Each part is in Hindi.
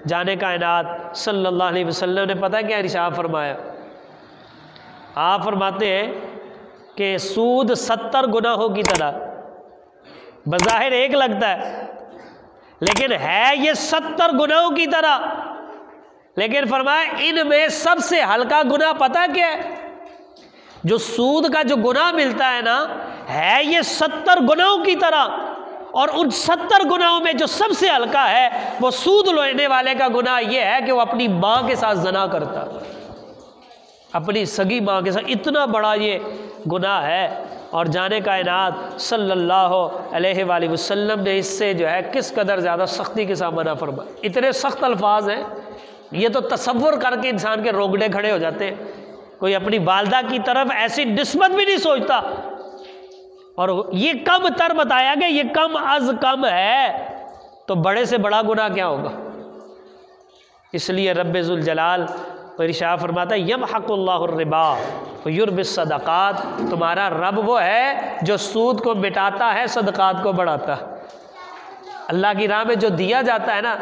जाने कायनात सल्लल्लाहु अलैहि वसल्लम ने पता क्या इरशाद फरमाया? आप फरमाते हैं कि सूद 70 गुनाहों की तरह बज़ाहिर एक लगता है, लेकिन है ये 70 गुनाहों की तरह। लेकिन फरमाया इनमें सबसे हल्का गुनाह पता क्या है? जो सूद का जो गुनाह मिलता है ना, है ये 70 गुनाहों की तरह। और उन 70 गुनाहों में जो सबसे हल्का है वो सूद लेने वाले का गुनाह ये है कि वो अपनी माँ के साथ ज़ना करता, अपनी सगी माँ के साथ। इतना बड़ा ये गुनाह है। और जाने कायनात सल्लल्लाहु अलैहि वसल्लम ने इससे जो है किस कदर ज़्यादा सख्ती के साथ मना फरमाया। इतने सख्त अल्फाज हैं, ये तो तसव्वुर करके इंसान के रोंगटे खड़े हो जाते हैं। कोई अपनी वालदा की तरफ ऐसी निस्बत भी नहीं सोचता। और ये कम तर बताया गया, ये कम अज कम है, तो बड़े से बड़ा गुनाह क्या होगा। इसलिए रब्बे ज़ुल जलाल इरशाद फरमाता है यमहकुल्लाहु रिबा व युर्बिस सदक़ात, तुम्हारा रब वो है जो सूद को मिटाता है, सदक़ात को बढ़ाता है। अल्लाह की राह में जो दिया जाता है ना,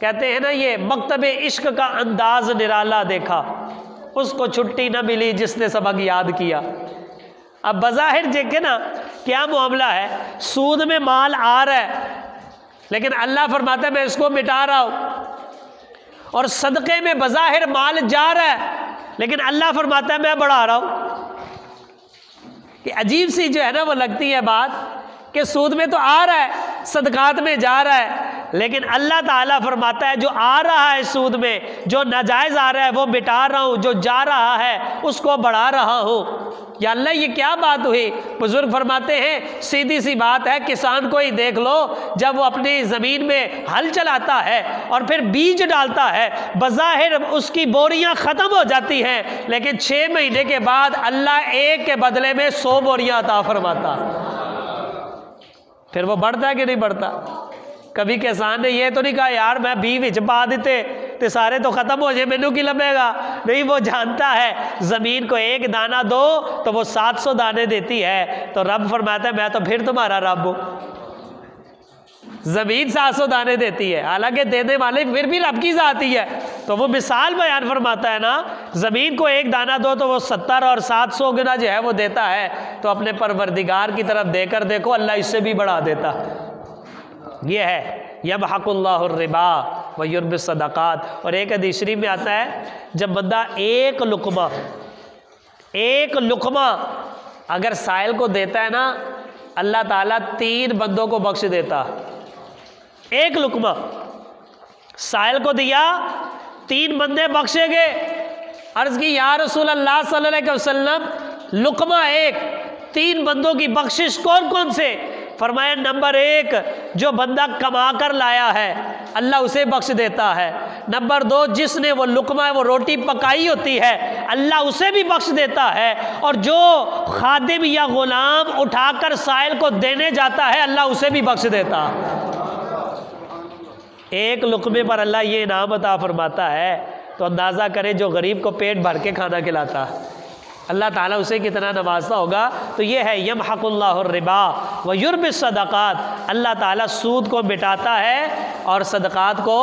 कहते हैं ना ये मकतब इश्क का अंदाज निराला देखा, उसको छुट्टी न मिली जिसने सबक याद किया। अब बज़ाहिर देखे ना क्या मामला है, सूद में माल आ रहा है लेकिन अल्लाह फरमाता है मैं इसको मिटा रहा हूँ, और सदक़े में बज़ाहिर माल जा रहा है लेकिन अल्लाह फरमाता है मैं बढ़ा रहा हूँ। कि अजीब सी जो है ना वो लगती है बात कि सूद में तो आ रहा है, सदक़ात में जा रहा है, लेकिन अल्लाह ताला फरमाता है जो आ रहा है सूद में, जो नाजायज़ आ रहा है वो मिटा रहा हूँ, जो जा रहा है उसको बढ़ा रहा हूँ। या अल्लाह ये क्या बात हुई। बुजुर्ग फरमाते हैं सीधी सी बात है, किसान को ही देख लो, जब वो अपनी ज़मीन में हल चलाता है और फिर बीज डालता है, बज़ाहिर उसकी बोरियां ख़त्म हो जाती हैं, लेकिन 6 महीने के बाद अल्लाह एक के बदले में 100 बोरियां अता फरमाता। फिर वो बढ़ता है कि नहीं बढ़ता। कभी किसान ने ये तो नहीं कहा यार मैं बी विच पा देते तो सारे तो ख़त्म हो जाए, मैनू की लभेगा। नहीं, वो जानता है ज़मीन को एक दाना दो तो वो 700 दाने देती है। तो रब फरमाता है मैं तो फिर तुम्हारा रब हूँ। ज़मीन 700 दाने देती है, हालांकि देने वाले फिर भी रब की ज़ाती है। तो वो मिसाल बयान फरमाता है ना, ज़मीन को एक दाना दो तो वो 70 और 700 गुना जो है वो देता है। तो अपने परवरदिगार की तरफ देकर देखो, अल्लाह इससे भी बढ़ा देता। ये है यमहकुल्लाहु रिबा व युर्बिस सदक़ात। और एक हदीस शरीफ में आता है जब बंदा एक लुक़मा अगर साइल को देता है ना, अल्लाह ताला 3 बंदों को बख्श देता। एक लुक़मा साइल को दिया, 3 बंदे बख्शे गए। अर्ज़ की या रसूल अल्लाह सल्लल्लाहु अलैहि वसल्लम, लुक़मा एक, 3 बंदों की बख्शिश कौन कौन से? फरमाया नंबर 1 जो बंदा कमा कर लाया है अल्लाह उसे बख्श देता है। नंबर 2 जिसने वो लुक़मा वो रोटी पकाई होती है अल्लाह उसे भी बख्श देता है। और जो खादिम या गुलाम उठाकर साइल को देने जाता है अल्लाह उसे भी बख्श देता। एक लुक़मे पर अल्लाह ये इनाम अता फरमाता है, तो अंदाज़ा करें जो गरीब को पेट भर के खाना खिलाता अल्लाह ताला उसे कितना नवाजता होगा। तो ये है यमहकुल्लाहु रिबा व युर्बिस सदक़ात, अल्लाह ताला सूद को मिटाता है और सदक़ात को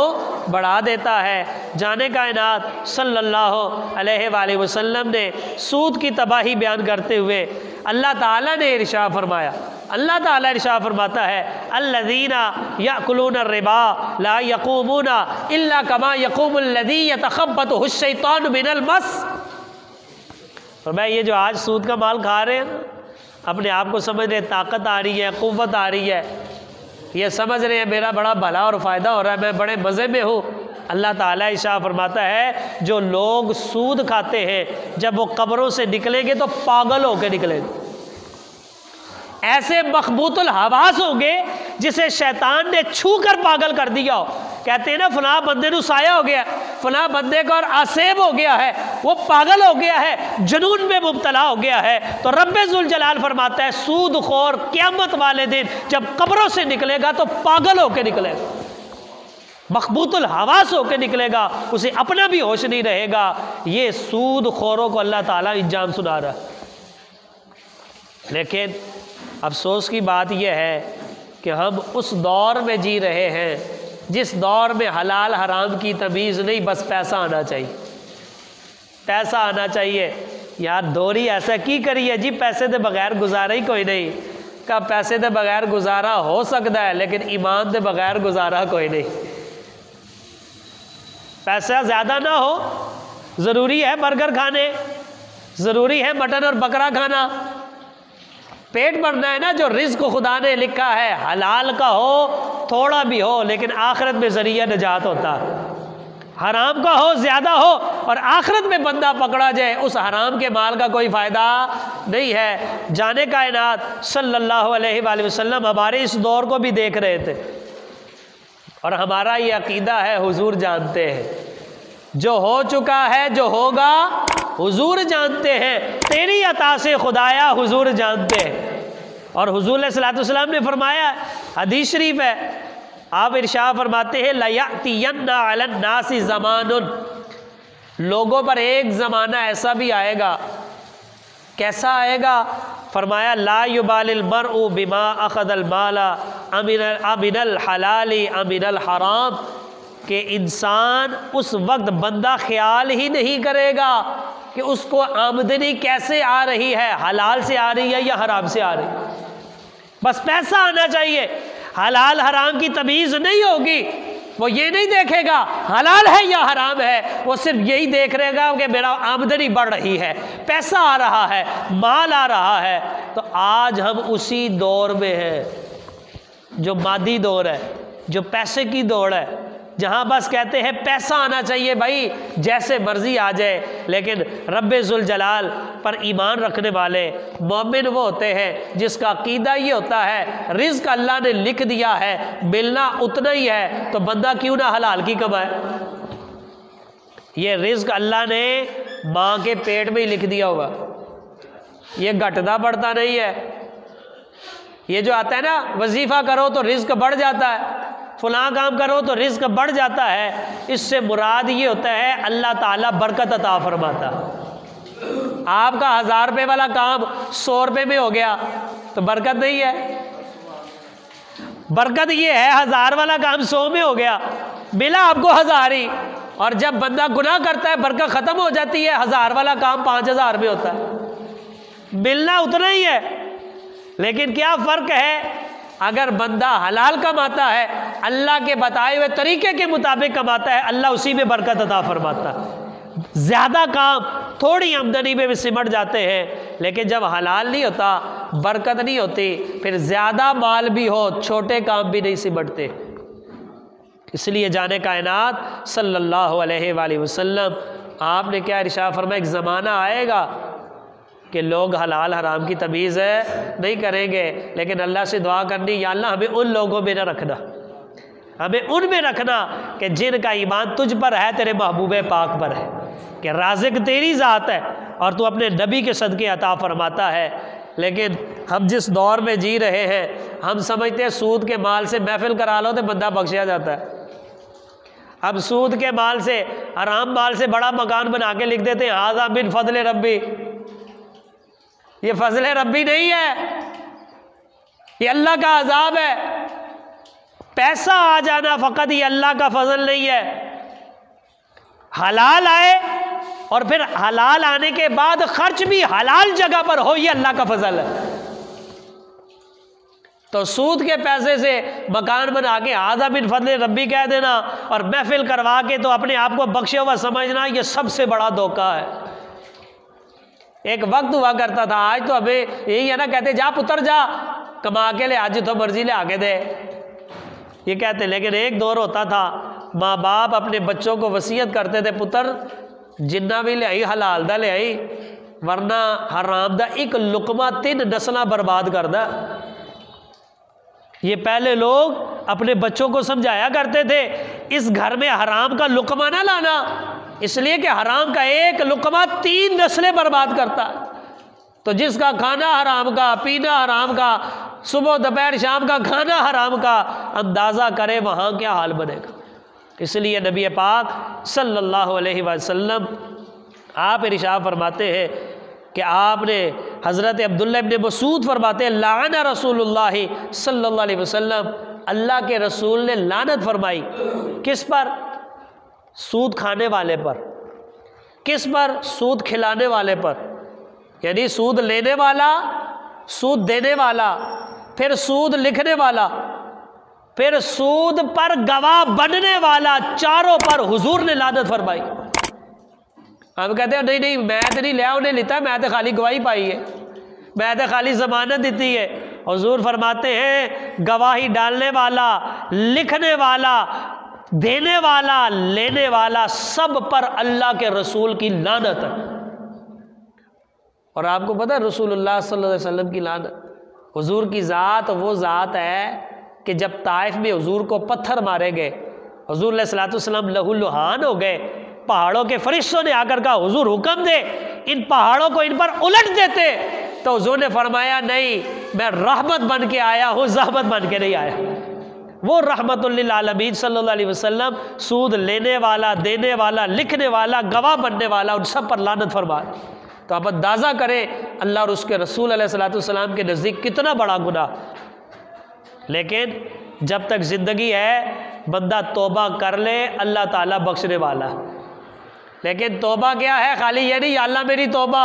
बढ़ा देता है। जाने कायनात सल्लल्लाहु अलैहि वसल्लम ने सूद की तबाही बयान करते हुए अल्लाह ताला ने इरशाद फरमाया, अल्लाह ताला इरशाद फरमाता है अल्लज़ीना याकुलून रिबा ला यक़ूमूना इल्ला कमा यक़ूमुल लज़ी यतख़ब्बतुहु शैतानु मिनल मस। और मैं ये जो आज सूद का माल खा रहे हैं ना, अपने आप को समझ रहे ताकत आ रही है, क़ुव्वत आ रही है, ये समझ रहे हैं मेरा बड़ा भला और फ़ायदा हो रहा है, मैं बड़े मज़े में हूँ। अल्लाह ताला इरशाद फरमाता है जो लोग सूद खाते हैं जब वो कब्रों से निकलेंगे तो पागल होकर निकलेंगे, ऐसे मखबूतुल हवास होंगे जिसे शैतान ने छू कर पागल कर दिया हो। कहते हैं ना फलां बंदे को साया हो गया, फलां बंदे को और आसेब हो गया है, वो पागल हो गया है, जुनून में मुब्तला हो गया है। तो रब्बे ज़ुल जलाल फरमाता है सूद खोर क़यामत वाले दिन जब कब्रों से निकलेगा तो पागल होकर निकलेगा, मखबूतुल हवास होकर निकलेगा, उसे अपना भी होश नहीं रहेगा। ये सूद खोरों को अल्लाह ताला इंजाम सुना रहा है। लेकिन अफसोस की बात यह है कि हम उस दौर में जी रहे हैं जिस दौर में हलाल हराम की तमीज़ नहीं, बस पैसा आना चाहिए, पैसा आना चाहिए। यार दोरी ऐसा की करिए जी, पैसे के बगैर गुजारा ही कोई नहीं। का पैसे के बगैर गुजारा हो सकता है, लेकिन ईमान के बगैर गुजारा कोई नहीं। पैसा ज़्यादा ना हो, ज़रूरी है बर्गर खाने, ज़रूरी है मटन और बकरा खाना, पेट भरना है ना। जो रिज़्क खुदा ने लिखा है हलाल का हो, थोड़ा भी हो, लेकिन आखिरत में ज़रिया नजात होता है। हराम का हो, ज़्यादा हो, और आखिरत में बंदा पकड़ा जाए, उस हराम के माल का कोई फ़ायदा नहीं है। जाने कायनात सल्लल्लाहु अलैहि वसल्लम हमारे इस दौर को भी देख रहे थे, और हमारा ये अकीदा है, हुजूर जानते हैं जो हो चुका है, जो होगा हुजूर जानते हैं, तेरी अता से खुदाया हुजूर जानते हैं। और हुजूर सल्लल्लाहु अलैहि वसल्लम ने फरमाया, हदीस शरीफ है, आप इरशाद फरमाते हैं, लयअतियन्ना अलन्नासि ज़मानुन, लोगों पर एक ज़माना ऐसा भी आएगा। कैसा आएगा? फरमाया, ला युबालिल मरउ बिमा अखदल माला अमिनल हलाली अमिनल हराम, कि इंसान उस वक्त बंदा ख्याल ही नहीं करेगा कि उसको आमदनी कैसे आ रही है, हलाल से आ रही है या हराम से आ रही है, बस पैसा आना चाहिए। हलाल हराम की तमीज़ नहीं होगी, वो ये नहीं देखेगा हलाल है या हराम है, वो सिर्फ यही देख रहेगा कि मेरा आमदनी बढ़ रही है, पैसा आ रहा है, माल आ रहा है। तो आज हम उसी दौर में हैं जो मादी दौर है, जो पैसे की दौड़ है, जहाँ बस कहते हैं पैसा आना चाहिए भाई, जैसे मर्जी आ जाए। लेकिन रब्बे जुल जलाल पर ईमान रखने वाले मोमिन वो होते हैं जिसका अकीदा ये होता है, रिज़्क अल्लाह ने लिख दिया है, मिलना उतना ही है, तो बंदा क्यों ना हलाल की कमाए। ये रिज़्क अल्लाह ने माँ के पेट में ही लिख दिया होगा, ये घटता बढ़ता नहीं है। ये जो आता है ना, वजीफ़ा करो तो रिज़्क बढ़ जाता है, फलां काम करो तो रिज़्क बढ़ जाता है, इससे मुराद ये होता है अल्लाह ताला बरकत अता फरमाता। आपका 1000 रुपये वाला काम 100 रुपये में हो गया तो बरकत नहीं है। बरकत ये है 1000 वाला काम 100 में हो गया, मिला आपको 1000 ही, और जब बंदा गुनाह करता है बरकत ख़त्म हो जाती है, 1000 वाला काम 5000 में होता है, मिलना उतना ही है। लेकिन क्या फ़र्क है, अगर बंदा हलाल कमाता है, अल्लाह के बताए हुए तरीके के मुताबिक कमाता है, अल्लाह उसी में बरकत अता फरमाता है। ज़्यादा काम थोड़ी आमदनी में भी सिमट जाते हैं, लेकिन जब हलाल नहीं होता बरकत नहीं होती, फिर ज़्यादा माल भी हो छोटे काम भी नहीं सिमटते। इसलिए जाने कायनात सल्लल्लाहु अलैहि वसल्लम आपने क्या इरशाद फरमाया, एक ज़माना आएगा कि लोग हलाल हराम की तमीज़ नहीं करेंगे, लेकिन अल्लाह से दुआ करनी, या अल्लाह हमें उन लोगों में न रखना, हमें उनमें रखना कि जिनका ईमान तुझ पर है, तेरे महबूब पाक पर है, कि राज़िक तेरी ज़ात है और तू अपने नबी के सदक़े अता फरमाता है। लेकिन हम जिस दौर में जी रहे हैं, हम समझते हैं सूद के माल से महफिल करा लो तो बंदा बख्शिया जाता है। अब सूद के माल से, हराम माल से बड़ा मकान बना के लिख देते हैं, हाज़ा मिन फ़ज़्ल रब्बी। ये फ़ज़्ल रब्बी नहीं है, ये अल्लाह का अज़ाब है। पैसा आ जाना फ़कत ये अल्लाह का फ़ज़ल नहीं है, हलाल आए और फिर हलाल आने के बाद खर्च भी हलाल जगह पर हो, ये अल्लाह का फ़ज़ल है। तो सूद के पैसे से मकान बना के हाज़ा मिन फ़ज़्ल रब्बी कह देना और महफिल करवा के तो अपने आप को बख्शे हुआ समझना, ये सबसे बड़ा धोखा है। एक वक्त हुआ करता था, आज तो हमें यही है ना, कहते जा पुत्र जा कमा के ले, आज तो मर्जी ले आके दे, ये कहते। लेकिन एक दौर होता था, माँ बाप अपने बच्चों को वसीयत करते थे, पुत्र जिन्ना भी ले आई हलाल दा ले आई, वरना हराम दा एक लुकमा 3 नस्लां बर्बाद कर दा। ये पहले लोग अपने बच्चों को समझाया करते थे, इस घर में हराम का लुकमा ना लाना, इसलिए कि हराम का एक लुकमा 3 नस्लें बर्बाद करता। तो जिसका खाना हराम का, पीना हराम का, सुबह दोपहर शाम का खाना हराम का, अंदाज़ा करे वहाँ क्या हाल बनेगा। इसलिए नबी पाक सल्लल्लाहु अलैहि वसल्लम आप इरशाद फरमाते हैं कि आपने हज़रत अब्दुल्लाह इब्न मसूद फरमाते हैं, लाना रसूलुल्लाह सल्लल्लाहु अलैहि वसल्लम अल्लाह के रसूल ने लानत फरमाई। किस पर? सूद खाने वाले पर। किस पर? सूद खिलाने वाले पर। यानी सूद लेने वाला, सूद देने वाला, फिर सूद लिखने वाला, फिर सूद पर गवाह बनने वाला, चारों पर हुजूर ने लानत फरमाई। हम कहते हैं नहीं नहीं मैं तो नहीं लिया, उन्हें लिता, मैं तो खाली गवाही पाई है, मैं तो खाली जमानत दी है। हुजूर फरमाते हैं गवाही डालने वाला, लिखने वाला, देने वाला, लेने वाला, सब पर अल्लाह के रसूल की लानत है। और आपको पता है रसूलुल्लाह सल्लल्लाहु अलैहि वसल्लम की लानत, हुजूर की ज़ात वो ज़ात है कि जब ताइफ में हुजूर को पत्थर मारे गए, हुजूर अलैहिस्सलाम लहूलुहान हो गए, पहाड़ों के फरिश्तों ने आकर कहा हुजूर हुक्म दे इन पहाड़ों को इन पर उलट देते, तो हुजूर ने फरमाया नहीं, मैं रहमत बन के आया हूँ, ज़हमत बन के नहीं आया। वो रहमतुल लिल आलमीन सल्लल्लाहु अलैहि वसल्लम सूद लेने वाला, देने वाला, लिखने वाला, गवाह बनने वाला, उन सब पर लानत फरमाए। तो आप अंदाज़ा करें अल्लाह और उसके रसूल अलैहिस्सलाम के नज़दीक कितना बड़ा गुनाह। लेकिन जब तक ज़िंदगी है बंदा तौबा कर ले, अल्लाह ताला बख्शने वाला। लेकिन तौबा क्या है? खाली ये नहीं अल्लाह मेरी तौबा,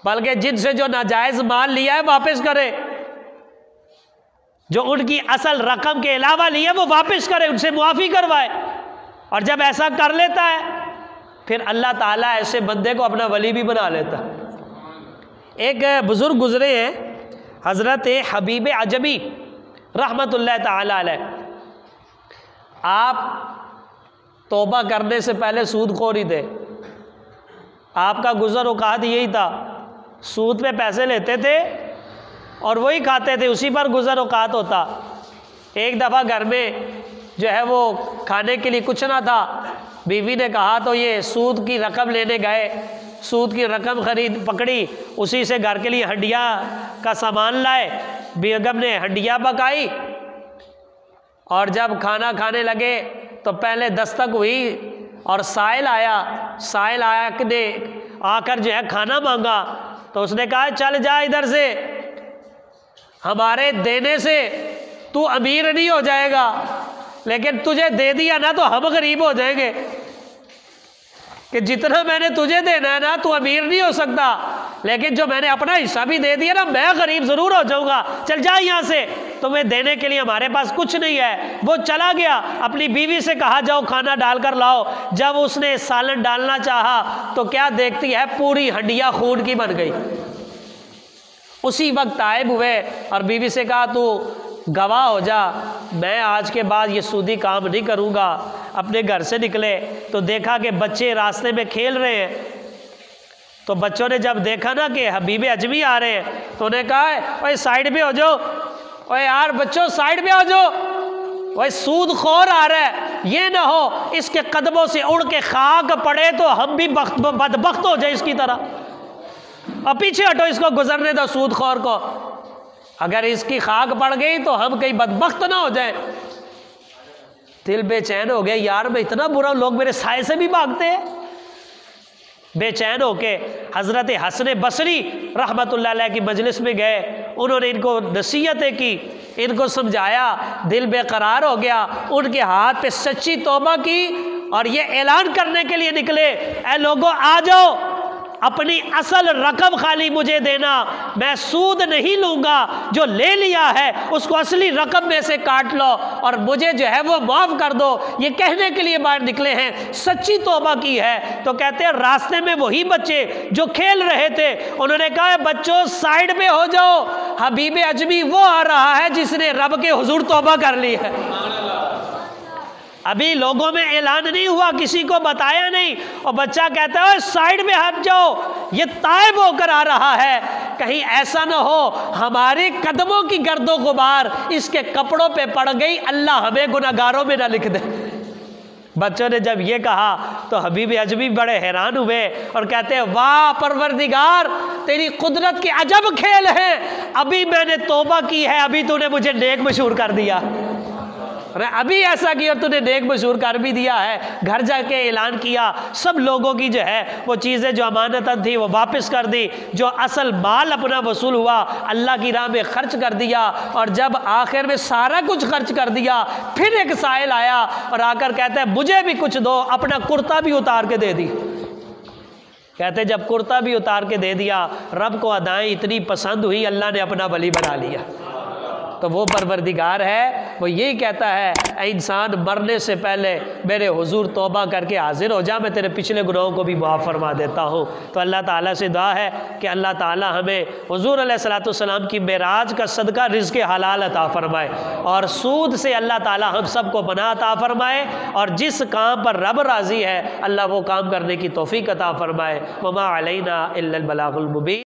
बल्कि जिनसे जो नाजायज़ माल लिया है वापस करे, जो उनकी असल रकम के अलावा लिया वो वापस करे, उनसे मुआफ़ी करवाए। और जब ऐसा कर लेता है फिर अल्लाह ताला ऐसे बंदे को अपना वली भी बना लेता। एक बुज़ुर्ग गुज़रे हैं हज़रत हबीब अजमी रहमतुल्लाह ताला अलैह। आप तौबा करने से पहले सूदखोर ही थे, आपका गुज़र औक़ात यही था, सूद पे पैसे लेते थे और वही खाते थे, उसी पर गुज़र औक़ात होता। एक दफ़ा घर में जो है वो खाने के लिए कुछ ना था, बीवी ने कहा तो ये सूद की रकम लेने गए, सूद की रकम खरीद पकड़ी, उसी से घर के लिए हंडिया का सामान लाए। बेगम ने हंडिया पकाई और जब खाना खाने लगे तो पहले दस्तक हुई और साइल आया ने आकर जो है खाना मांगा, तो उसने कहा चल जा इधर से, हमारे देने से तू अमीर नहीं हो जाएगा, लेकिन तुझे दे दिया ना तो हम गरीब हो जाएंगे, कि जितना मैंने तुझे देना है ना तू अमीर नहीं हो सकता, लेकिन जो मैंने अपना हिस्सा भी दे दिया ना मैं गरीब ज़रूर हो जाऊंगा, चल जा यहाँ से, तुम्हें देने के लिए हमारे पास कुछ नहीं है। वो चला गया, अपनी बीवी से कहा जाओ खाना डाल कर लाओ। जब उसने सालन डालना चाहा तो क्या देखती है, पूरी हंडिया खून की बन गई। उसी वक्त ताइब हुए और बीवी से कहा तू गवाह हो जा, मैं आज के बाद ये सूदी काम नहीं करूँगा। अपने घर से निकले तो देखा कि बच्चे रास्ते में खेल रहे हैं, तो बच्चों ने जब देखा ना कि हबीब अजमी आ रहे हैं तो उन्हें कहा ओए साइड पे हो जाओ, ओए यार बच्चों साइड पे हो जाओ, ओए सूदखोर आ रहा है, ये ना हो इसके कदमों से उड़ के खाक पड़े तो हम भी बदबख्त हो जाए इसकी तरह, और पीछे हटो इसको गुजरने दो सूदखोर को, अगर इसकी खाक पड़ गई तो हम कहीं बदबख्त ना हो जाए। दिल बेचैन हो गया, यार मैं इतना बुरा, लोग मेरे साए से भी भागते हैं। बेचैन होके हज़रत हसन बसरी रहमतुल्लाह अलैह की मजलिस में गए, उन्होंने इनको नसीहतें की, इनको समझाया, दिल बेकरार हो गया, उनके हाथ पे सच्ची तौबा की और ये ऐलान करने के लिए निकले, ऐ लोगों आ जाओ, अपनी असल रकम खाली मुझे देना, मैं सूद नहीं लूँगा, जो ले लिया है उसको असली रकम में से काट लो और मुझे जो है वो माफ़ कर दो। ये कहने के लिए बाहर निकले हैं, सच्ची तौबा की है। तो कहते हैं रास्ते में वही बच्चे जो खेल रहे थे उन्होंने कहा बच्चों साइड पे हो जाओ, हबीब अजमी वो आ रहा है जिसने रब के हुजूर तौबा कर ली है। अभी लोगों में ऐलान नहीं हुआ, किसी को बताया नहीं, और बच्चा कहता है साइड में हट जाओ, ये ताइब होकर आ रहा है, कहीं ऐसा ना हो हमारे कदमों की गर्दो गुबार इसके कपड़ों पे पड़ गई, अल्लाह हमें गुनहगारों में ना लिख दे। बच्चों ने जब ये कहा तो हबीब अजमी बड़े हैरान हुए और कहते हैं वाह परवरदिगार तेरी कुदरत के अजब खेल है, अभी मैंने तौबा की है, अभी तूने मुझे नेक मशहूर कर दिया। अरे अभी ऐसा किया, तूने नेक मशहूर कर भी दिया है, घर जाके ऐलान किया, सब लोगों की जो है वो चीज़ें जो अमानतन थी वो वापस कर दी, जो असल माल अपना वसूल हुआ अल्लाह की राह में खर्च कर दिया, और जब आखिर में सारा कुछ खर्च कर दिया फिर एक साइल आया और आकर कहता है मुझे भी कुछ दो, अपना कुर्ता भी उतार के दे दी। कहते जब कुर्ता भी उतार के दे दिया, रब को अदाएं इतनी पसंद हुई, अल्लाह ने अपना वली बना लिया। तो वो परवरदिगार है, वो यही कहता है ऐ इंसान मरने से पहले मेरे हुजूर तौबा करके हाजिर हो जा, मैं तेरे पिछले गुनाहों को भी माफ़ फरमा देता हूँ। तो अल्लाह ताला से दुआ है कि अल्लाह ताला हमें हुजूर अलैहिस्सलाम की मेराज का सदका रिज़्क़ हलाल अता फरमाए, और सूद से अल्लाह ताला हम सबको पनाह अता फरमाए, और जिस काम पर रब राज़ी है अल्लाह वो काम करने की तौफ़ीक़ अता फरमाए। वमा अलैना इल्लल बलागुल मुबीन।